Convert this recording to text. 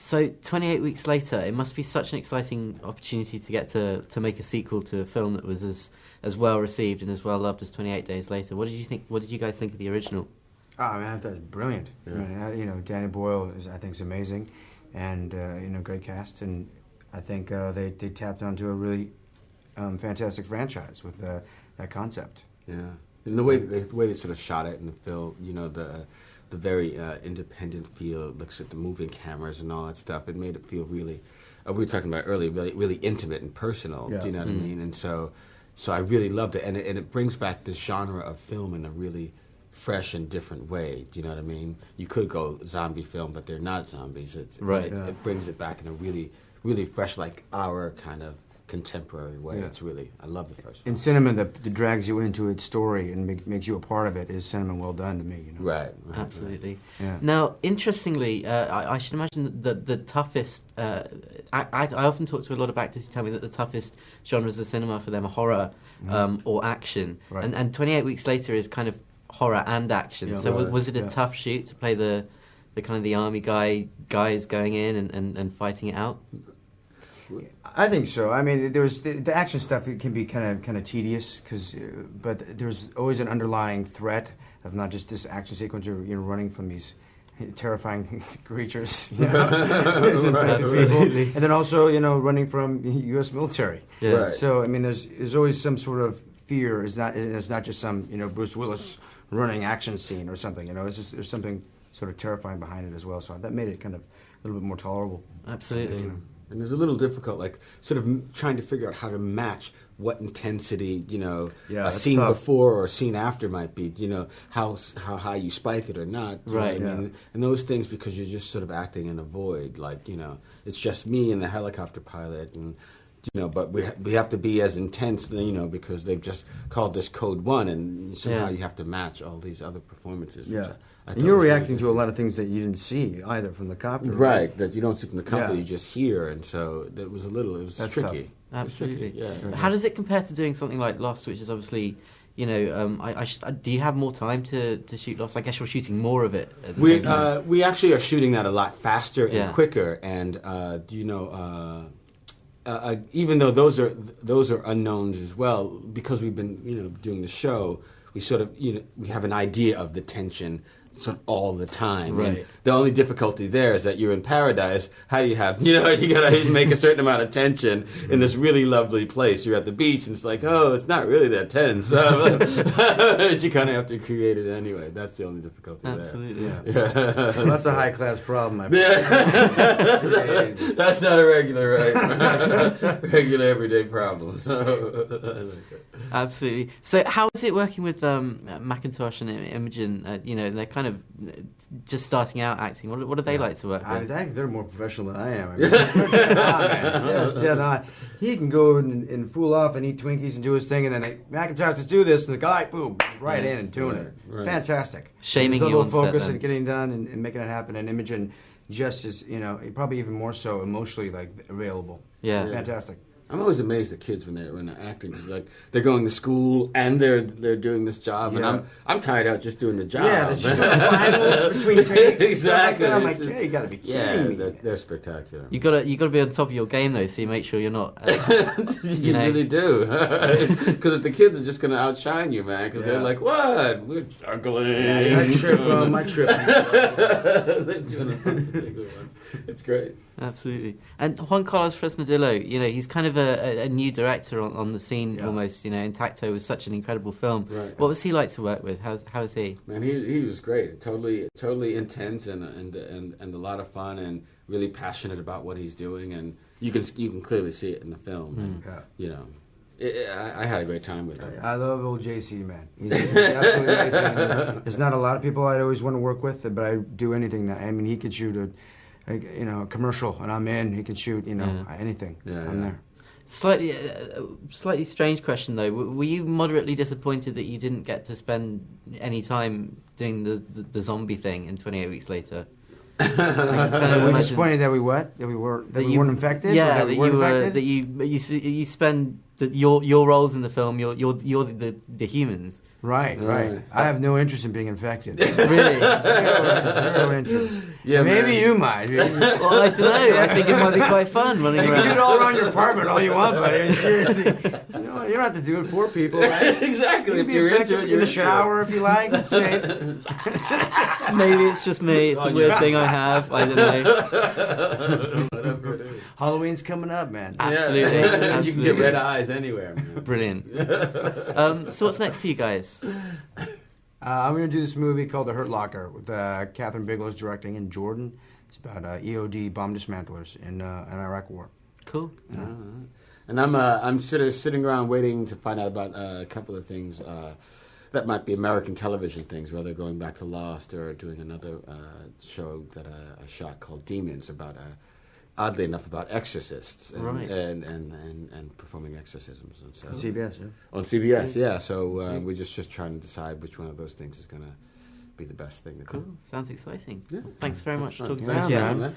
So 28 weeks later, it must be such an exciting opportunity to get to make a sequel to a film that was as well received and as well loved as 28 Days Later. What did you think? What did you guys think of the original? Oh man, I thought it was brilliant. Yeah. I mean, Danny Boyle I think is amazing, and great cast, and I think they tapped onto a really fantastic franchise with that concept. Yeah, and the way they sort of shot it in the film, the very independent feel, looks at the moving cameras and all that stuff. It made it feel really, we were talking about earlier, really intimate and personal. Yeah. Do you know what I mean? And so I really loved it, and it brings back this genre of film in a really fresh and different way. Do you know what I mean? You could go zombie film, but they're not zombies. Right. It brings it back in a really, really fresh, like our kind of contemporary way. Yeah. I love the first one. In cinema that drags you into its story and makes you a part of it is cinema well done to me. Right. Absolutely. Right. Yeah. Now, interestingly, I should imagine that the toughest... I often talk to a lot of actors who tell me that the toughest genres of cinema for them are horror or action. Right. And 28 Weeks Later is kind of horror and action. Yeah, so right. was it a tough shoot to play the kind of the army guys going in and fighting it out? I think so. I mean, there's the action stuff. It can be kind of tedious but there's always an underlying threat of not just this action sequence. You're running from these terrifying creatures, Right. people, and then also running from U.S. military. Yeah. Right. So I mean, there's always some sort of fear. It's not just some Bruce Willis running action scene or something. There's something sort of terrifying behind it as well. So that made it kind of a little bit more tolerable. Absolutely. And it was a little difficult, like sort of trying to figure out how to match what intensity, a that's scene tough. before or a scene after might be, how high you spike it or not. Do you know Right. what I mean? And those things, because you're just sort of acting in a void, like, it's just me and the helicopter pilot, and but we have to be as intense, because they've just called this Code 1, and somehow you have to match all these other performances. Yeah. I And you're reacting to a lot of things that you didn't see either from the copter. Right, that you don't see from the company, Yeah. you just hear, and so it was That's tricky. tough. Absolutely. It was tricky, yeah. How does it compare to doing something like Lost, which is obviously, do you have more time to shoot Lost? I guess you're shooting more of it. At the same time. We actually are shooting that a lot faster and Yeah. quicker, and even though those are unknowns as well, because we've been doing the show, we sort of we have an idea of the tension sort of all the time. Right. And the only difficulty there is that you're in paradise. How do you have you gotta make a certain amount of tension in this really lovely place. You're at the beach and it's like, oh, it's not really that tense. But you kind of have to create it anyway. That's the only difficulty Absolutely. there. Yeah. Well, that's a high class problem. I That's not a regular everyday problem. So, Absolutely. So, how is it working with Macintosh and Imogen? They're kind of just starting out acting. What do they like to work I with? think they're more professional than I am. I mean, just dead on. He can go and fool off and eat Twinkies and do his thing, and then Macintosh, let's do this, and the guy, boom, right in and doing it. Right. Fantastic. Shaming His you level on of focus set, then. and getting done and making it happen. And Imogen just as probably even more so emotionally available. Yeah. Fantastic. I'm always amazed at kids when they're acting, because they're going to school and they're doing this job, Yeah. and I'm tired out just doing the job. Yeah, there's just finals between takes. Exactly. I'm It's like, just- you got to be kidding me. they're spectacular. You gotta be on top of your game though, so you make sure you're not. You know. really do, because if the kids are just going to outshine you, man, because they're Yeah. like, what? We're struggling. I trip on my trip. They're doing a bunch of things at once. It's great. Absolutely. And Juan Carlos Fresnadillo, he's kind of a new director on the scene almost. Intacto was such an incredible film. Right. What was he like to work with? How is he? Man, he was great. Totally intense and a lot of fun, and really passionate about what he's doing, and you can clearly see it in the film. And, I had a great time with him. I love old JC, man. He's absolutely amazing. There's not a lot of people I'd always want to work with, but I do anything that. I mean, he could shoot a commercial, and I'm in. He can shoot, anything. I'm there. Slightly strange question though. Were you moderately disappointed that you didn't get to spend any time doing the zombie thing in 28 Weeks Later? Were we disappointed that we weren't infected? Yeah, or that we weren't infected? you spend your roles in the film. You're the humans. Right. I have no interest in being infected. Really? Zero interest. Yeah, maybe man. you might. Well, I don't know. I think it might be quite fun running You can do it around. all around your apartment all you want, buddy. Seriously. You don't have to do it for people, right? Exactly. You If can be you're infected into it, in you're the into shower if you like. It's safe. Maybe it's just me. It's a weird thing I have. I don't know. Whatever it is. Halloween's coming up, man. Absolutely. Yeah. You can get Absolutely. red eyes anywhere, man. Brilliant. So what's next for you guys? I'm going to do this movie called The Hurt Locker with Catherine Bigelow's directing in Jordan. It's about EOD bomb dismantlers in an Iraq war. Cool. And I'm sort of sitting around waiting to find out about a couple of things that might be American television things, whether going back to Lost or doing another show that I shot called Demons about, oddly enough, about exorcists and, Right. and performing exorcisms. And so CBS, yeah. on CBS, yeah. So we're just trying to decide which one of those things is going to be the best thing to do. Cool. Sounds exciting. Yeah. Thanks very much for Fun. talking Yeah, about it. man.